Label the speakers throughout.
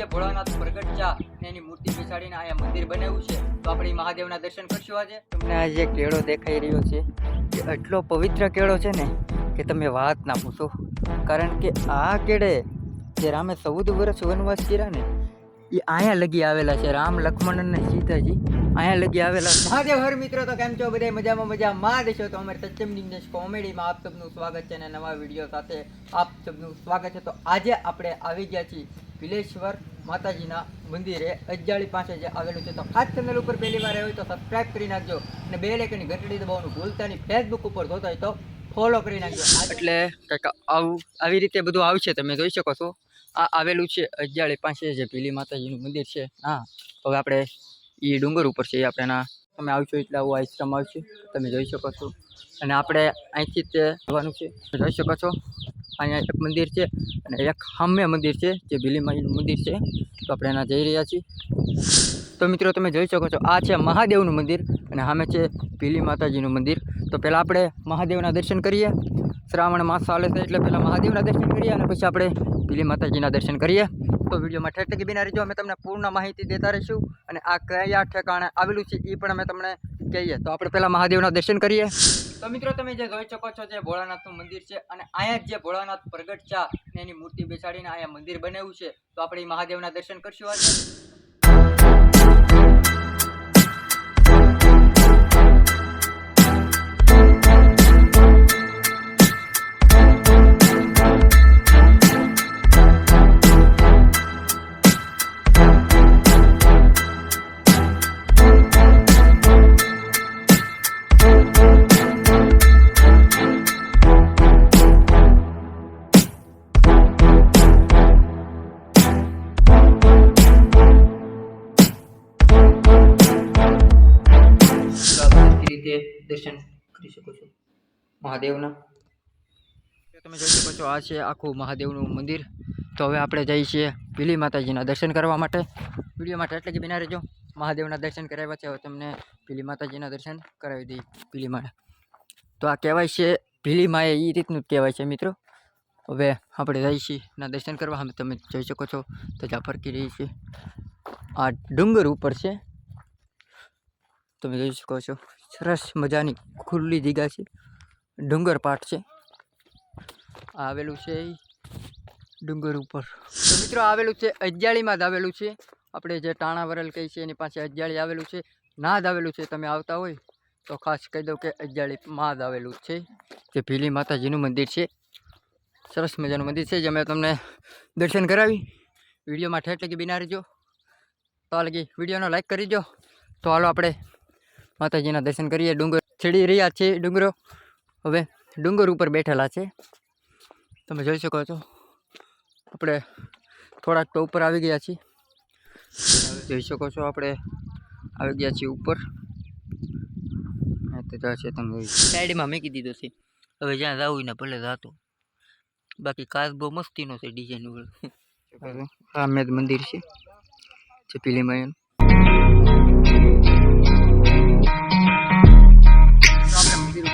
Speaker 1: જે ભોળાનાથ પ્રગટ છે એની મૂર્તિ બેસાડીને અહીંયા મંદિર બનાવ્યું છે, તો આપણે મહાદેવના દર્શન કરશું આજે. તમને આ જે કેળો દેખાઈ રહ્યો છે એ એટલો પવિત્ર કેળો છે ને કે તમે વાત ના પૂછો. કારણ કે આ કેળે જે રામે 14 વર્ષ વનવાસ કર્યા ને એ અહીંયા લગી આવેલા છે. રામ, લક્ષ્મણ અને સીતાજી અહીંયા લગી આવેલા. મહાદેવ હર મિત્રો, તો કેમ છો બધા? મજામાં દેશો. તો અમારે સચમ નિંદેશ કોમેડીમાં આપ સબનું સ્વાગત છે અને નવા વિડીયો સાથે આપ સબનું સ્વાગત છે. તો આજે આપણે આવી ગયા છીએ ભીલેશ્વર માતાજીના મંદિરે અજ્જાળી પાસે જે આવેલું છે. તો ખાસ ચેનલ ઉપર પહેલી વાર હોય તો સબસ્ક્રાઇબ કરી નાખજો અને બેલ આઇકનની ઘંટડી દબાવવાનું ભૂલતા નહીં. ફેસબુક ઉપર જોતા હોય તો ફોલો કરી નાખજો. એટલે કંઈક આવી રીતે બધું આવશે, તમે જોઈ શકો છો. આ આવેલું છે અજ્જાળી પાસે જે ભીલી માતાજીનું મંદિર છે. હા, હવે આપણે એ ડુંગર ઉપર છે, એ આપણે તમે આવશો એટલે આવું આશ્રમ આવશે, તમે જોઈ શકો છો. અને આપણે અહીંથી તે જવાનું છે, જોઈ શકો છો. અહીંયા એક મંદિર છે અને એક સામે મંદિર છે જે ભીલી માતાજીનું મંદિર છે. તો આપણે એના જઈ રહ્યા છીએ. તો મિત્રો તમે જોઈ શકો છો, આ છે મહાદેવનું મંદિર અને સામે છે ભીલી માતાજીનું મંદિર. તો પહેલાં આપણે મહાદેવના દર્શન કરીએ. શ્રાવણ માસ ચાલે છે એટલે પહેલાં મહાદેવના દર્શન કરીએ અને પછી આપણે ભીલી માતાજીના દર્શન કરીએ. તો વિડીયોમાં ઠેક ઠેકી બિના રહેજો. અમે તમને પૂર્ણ માહિતી દેતા રહીશું અને આ કયા ઠેકાણે આવેલું છે એ પણ અમે તમને કહીએ. તો આપણે પહેલાં મહાદેવના દર્શન કરીએ. તો મિત્રો તમે જે જોઈ શકો છો જે ભોળાનાથનું મંદિર છે અને અહીંયા જે ભોળાનાથ પ્રગટ છે એની મૂર્તિ બેસાડીને અહીંયા મંદિર બનાવ્યું છે. તો આપણે મહાદેવના દર્શન કરશું આજે. દર્શન કરી શકો છો મહાદેવના. તમે જોઈ શકો છો આ છે આખું મહાદેવનું મંદિર. તો હવે આપણે જઈએ છીએ ભીલી માતાજીના દર્શન કરવા માટે. વિડીયો માટે એટલે કે બિના રહેજો. મહાદેવના દર્શન કરાવ્યા છે, હવે તમને ભીલી માતાજીના દર્શન કરાવી દઈએ. ભીલી માએ તો આ કહેવાય છે ભીલી માએ એ રીતનું જ કહેવાય છે મિત્રો. હવે આપણે જઈએ છીએ ના દર્શન કરવા. હવે તમે જોઈ શકો છો તો જ્યાં ફરકી રહી છે આ ડુંગર ઉપર છે, તમે જોઈ શકો છો. સરસ મજાની ખુલ્લી જગ્યા છે, ડુંગર પાટ છે. આવેલું છે ડુંગર ઉપર. તો મિત્રો આવેલું છે અજ્જાળીમાં જ આવેલું છે. આપણે જે ટાણાવરલ કહી છે એની પાસે અજ્જાળી આવેલું છે. ના જ આવેલું છે. તમે આવતા હોય તો ખાસ કહી દઉં કે અજ્જાળીમાં જ આવેલું છે જે ભીલી માતાજીનું મંદિર છે. સરસ મજાનું મંદિર છે જે અમે તમને દર્શન કરાવી. વિડીયોમાં ઠેઠ લગી બિના રહેજો. તો લગી વિડીયોનો લાઈક કરી દો. તો હાલો આપણે માતાજીના દર્શન કરીએ. ડુંગર ચડી રહ્યા છે ડુંગરો. હવે ડુંગર ઉપર બેઠેલા છે, તમે જોઈ શકો છો. આપણે થોડાક તો ઉપર આવી ગયા છીએ. જોઈ શકો છો આપણે આવી ગયા છીએ ઉપર. છે તમે સાઈડમાં મૂકી દીધો છે. હવે જ્યાં જવું ને ભલે જાતો. બાકી કાચ બહુ મસ્તીનો છે ડિઝાઇન. સામે જ મંદિર છે જે ભીલી માતાનું.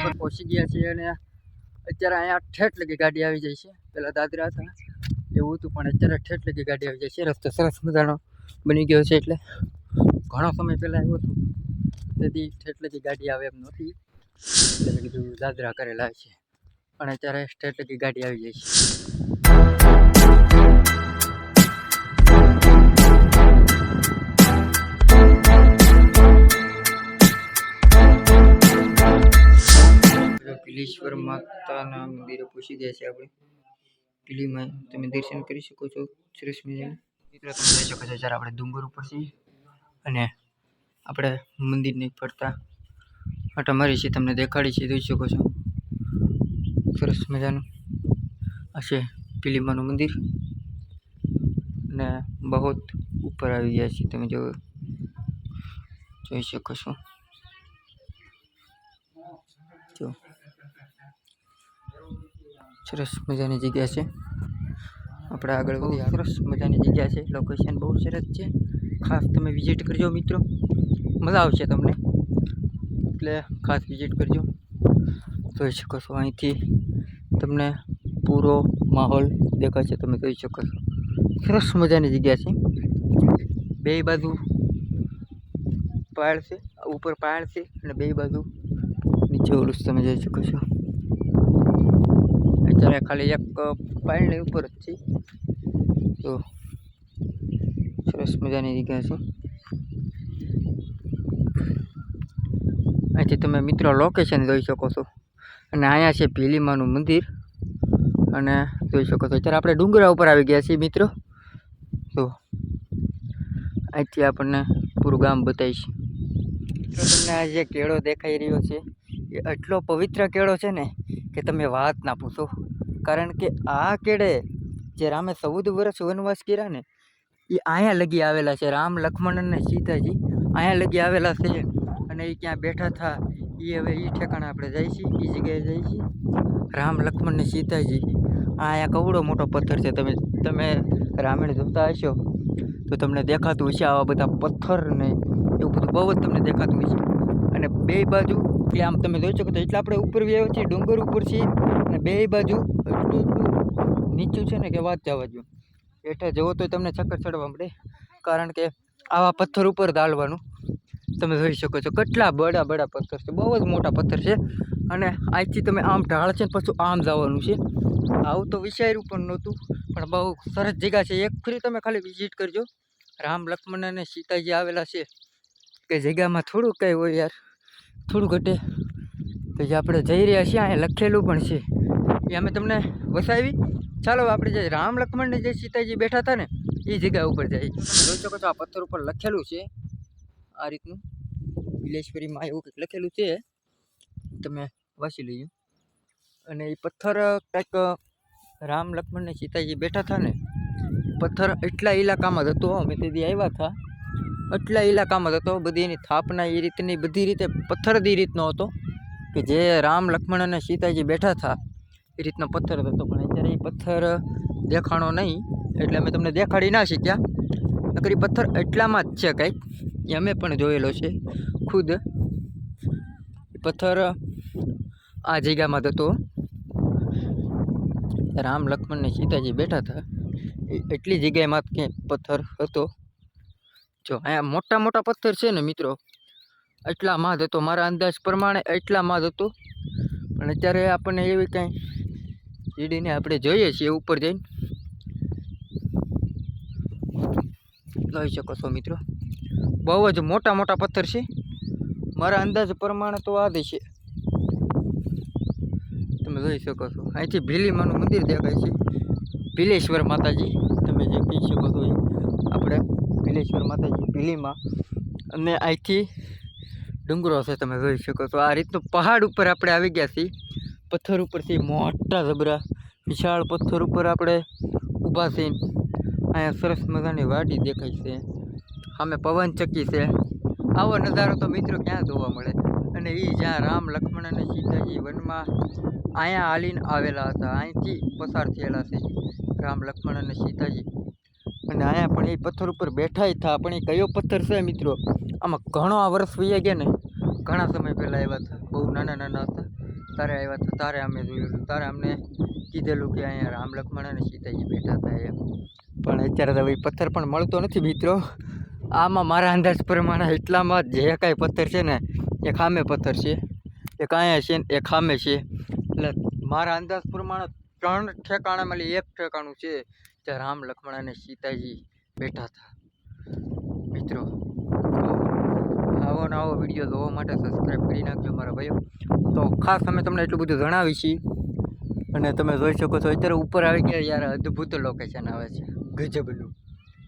Speaker 1: ઉપર પહોંચી ગયા છીએ અને અત્યારે અહીંયા ઠેઠ લગી ગાડી આવી જાય છે. પહેલાં દાદરા હતા એવું હતું, પણ અત્યારે ઠેઠ લગી ગાડી આવી જાય છે. રસ્તો સરસ મજાનો બની ગયો છે એટલે ઘણો સમય પહેલાં આવ્યો હતો તેથી ઠેઠ લગી ગાડી આવે એમ નહોતી, એટલે મેં કીધું દાદરા કરેલા છે. પણ અત્યારે ઠેઠ લગી ગાડી આવી જાય છે. ભીલેશ્વર માતાના મંદિરે પહોંચી ગયા છે આપણે. ભીલીમાં તમે દર્શન કરી શકો છો સરસ મજાના. મિત્રો તમે જોઈ શકો છો જ્યારે આપણે ડુંગર ઉપર છીએ અને આપણે મંદિરની ફરતા આટા મારી છે, તમને દેખાડી છે, જોઈ શકો છો. સરસ મજાનું આ છે ભીલીમાનું મંદિર અને બહુ ઉપર આવી ગયા છે, તમે જોઈ શકો છો. જો સરસ મજાની જગ્યા છે. આપણે આગળ વધી. સરસ મજાની જગ્યા છે, લોકેશન બહુ સરસ છે. ખાસ તમે વિઝિટ કરજો મિત્રો, મજા આવશે તમને, એટલે ખાસ વિઝિટ કરજો. જોઈ શકો છો અહીંથી તમને પૂરો માહોલ દેખાશે, તમે જોઈ શકો છો. સરસ મજાની જગ્યા છે. બે બાજુ પહાડ છે, ઉપર પહાડ છે અને બે બાજુ નીચે ઓલું તમે જોઈ શકો છો. અત્યારે ખાલી એક પહાડની ઉપર જ છે. તો સરસ મજાની જગ્યા છે. અહીંથી તમે મિત્રો લોકેશન જોઈ શકો છો. અને અહીંયા છે ભીલીમાનું મંદિર અને જોઈ શકો છો. અત્યારે આપણે ડુંગરા ઉપર આવી ગયા છીએ મિત્રો. તો અહીંથી આપણને પૂરું ગામ બતાવીશ. તમને આ જે કેળો દેખાઈ રહ્યો છે એ એટલો પવિત્ર કેળો છે ને કે તમે વાત ના પૂછો. કારણ કે આ કેળે જે રામે 14 વર્ષ વનવાસ કર્યા ને એ અહીંયા લગી આવેલા છે. રામ, લક્ષ્મણ અને સીતાજી અહીંયા લગી આવેલા છે અને એ ક્યાં બેઠા હતા એ હવે એ ઠેકાણે આપણે જઈએ છીએ, એ જગ્યાએ જઈએ છીએ. રામ, લક્ષ્મણ ને સીતાજી અહીંયા કવડો મોટો પથ્થર છે. તમે રામાયણ જોતા હશો તો તમને દેખાતું હશે આવા બધા પથ્થર ને એવું બધું બહુ જ તમને દેખાતું હશે. અને બે બાજુ એટલે આમ તમે જોઈ શકો તો એટલે આપણે ઉપર આવ્યા છીએ, ડુંગર ઉપર છીએ અને બે બાજુ એટલું નીચું છે ને કે વાત જવા દો. હેઠે જવો તો તમને ચક્કર ચડવા મળે. કારણ કે આવા પથ્થર ઉપર દાળવાનું તમે જોઈ શકો છો. કેટલા બડા પથ્થર છે, બહુ જ મોટા પથ્થર છે. અને આજથી તમે આમ ઢાળ છે ને પછી આમ જવાનું છે. આવું તો વિચાર્યું પણ નહોતું, પણ બહુ સરસ જગ્યા છે. એક ફરી તમે ખાલી વિઝિટ કરજો. રામ, લક્ષ્મણ અને સીતાજી આવેલા છે કે જગ્યામાં થોડું કંઈ હોય યાર, થોડું ઘટે તો જે આપણે જઈ રહ્યા છીએ અહીંયા લખેલું પણ છે એ અમે તમને વસાવી. ચાલો આપણે જે રામ, લક્ષ્મણ ને જે સીતાજી બેઠા હતા ને એ જગ્યા ઉપર જઈએ. તમે જોઈ શકો છો આ પથ્થર ઉપર લખેલું છે આ રીતનું બિલેશ્વરીમાં એવું કંઈક લખેલું છે, તમે વાંચી લઈએ. અને એ પથ્થર કંઈક રામ, લક્ષ્મણ ને સીતાજી બેઠા હતા ને પથ્થર એટલા ઇલાકામાં જ હતો. અમે તેથી આવ્યા હતા એટલા ઇલાકામાં જ હતો. બધી એની સ્થાપના એ રીતની બધી રીતે પથ્થર જ એ રીતનો હતો કે જે રામ, લક્ષ્મણ અને સીતાજી બેઠા હતા એ રીતનો પથ્થર હતો. પણ અત્યારે એ પથ્થર દેખાણો નહીં એટલે અમે તમને દેખાડી ના શીખ્યા. નકર એ પથ્થર એટલામાં જ છે કંઈક, એ અમે પણ જોયેલો છે ખુદ. એ પથ્થર આ જગ્યામાં જ હતો. રામ, લક્ષ્મણ ને સીતાજી બેઠા હતા એટલી જગ્યામાં ક્યાંક પથ્થર હતો. જો અહીંયા મોટા પથ્થર છે ને મિત્રો એટલામાં જ હતો. મારા અંદાજ પ્રમાણે એટલામાં જ હતો. પણ અત્યારે આપણને એવી કાંઈ ચીડીને આપણે જોઈએ છીએ ઉપર જઈને જોઈ શકો છો મિત્રો. બહુ જ મોટા પથ્થર છે. મારા અંદાજ પ્રમાણે તો આ જ છે. તમે જોઈ શકો છો અહીંથી ભીલીમાનું મંદિર દેખાય છે. ભીલેશ્વર માતાજી તમે જે કહી શકો છો એ આપણે ભીલેશ્વર માતાજી ભીલીમાં. અને અહીંથી ડુંગરો છે તમે જોઈ શકો છો. આ રીતનું પહાડ ઉપર આપણે આવી ગયા છીએ. પથ્થર ઉપરથી મોટા જબરા વિશાળ પથ્થર ઉપર આપણે ઊભા છીએ. અહીંયા સરસ મજાની વાડી દેખાય છે, સામે પવન ચક્કી છે. આવો નજારો તો મિત્રો ક્યાં જોવા મળે. અને એ જ્યાં રામ, લક્ષ્મણ અને સીતાજી વનમાં અહીંયા હાલીને આવેલા હતા, અહીંથી પસાર થયેલા છે રામ, લક્ષ્મણ અને સીતાજી. અને અહીંયા પણ એ પથ્થર ઉપર બેઠા હતા. પણ એ કયો પથ્થર છે મિત્રો, આમાં ઘણો આ વર્ષ વહી ગયા ને, ઘણા સમય પહેલાં આવ્યા હતા, બહુ નાના હતા તારે આવ્યા હતા. તારે અમે જોયેલું, તારે અમને કીધેલું કે અહીંયા રામ, લક્ષ્મણ અને સીતાજી બેઠા હતા એમ. પણ અત્યારે તો એ પથ્થર પણ મળતો નથી મિત્રો. આમાં મારા અંદાજ પ્રમાણે એટલામાં જે કાંઈ પથ્થર છે ને એ ખામે પથ્થર છે, એક અહીંયા છે ને એક ખામે છે. એટલે મારા અંદાજ પ્રમાણે 3 ઠેકાણામાં એક ઠેકાણું છે જ્યાં રામ, લક્ષ્મણ અને સીતાજી બેઠા હતા મિત્રો. આવો ને આવો વિડીયો જોવા માટે સબસ્ક્રાઈબ કરી નાખજો મારા ભાઈઓ. તો ખાસ અમે તમને એટલું બધું જણાવી છીએ. અને તમે જોઈ શકો છો અત્યારે ઉપર આવી ગયા યાર, અદ્ભુત લોકેશન આવે છે, ગજબનું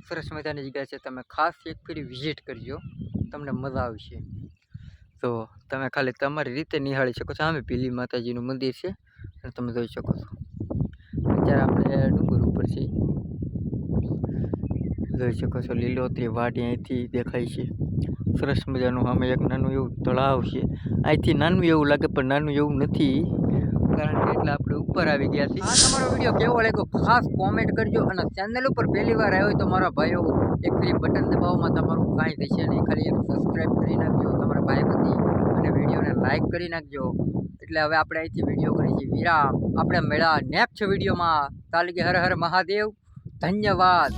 Speaker 1: સરસ મજાની જગ્યા છે. તમે ખાસ એક ફેરી વિઝિટ કરજો, તમને મજા આવશે. તો તમે ખાલી તમારી રીતે નિહાળી શકો છો. આમે ભીલી માતાજીનું મંદિર છે અને તમે જોઈ શકો છો. અત્યારે આપણે ડુંગર ઉપર છીએ, જોઈ શકો છો. લીલોતરી વાડી અહીંથી દેખાય છે સરસ મજાનું. આમે એક નાનું એવું તળાવ છે. અહીંથી નાનું એવું લાગે પણ નાનું એવું નથી, કારણ કે એટલે આપણે ઉપર આવી ગયા છીએ. આ તમારો વિડીયો કેવો લાગ્યો ખાસ કોમેન્ટ કરજો. અને ચેનલ ઉપર પહેલી વાર આવ્યો હોય તો મારા ભાઈઓ એક ફરી બટન દબાવવામાં તમારું કાંઈ થશે નહીં, ખાલી એક સબસ્ક્રાઈબ કરી નાખજો તમારા ભાઈ બધી, અને વિડીયોને લાઈક કરી નાખજો. એટલે હવે આપણે અહીંથી વિડીયો કરી છીએ વિરામ. આપણે મળ્યા નેક્સ્ટ વિડીયોમાં. તાલગે હર હર મહાદેવ. ધન્યવાદ.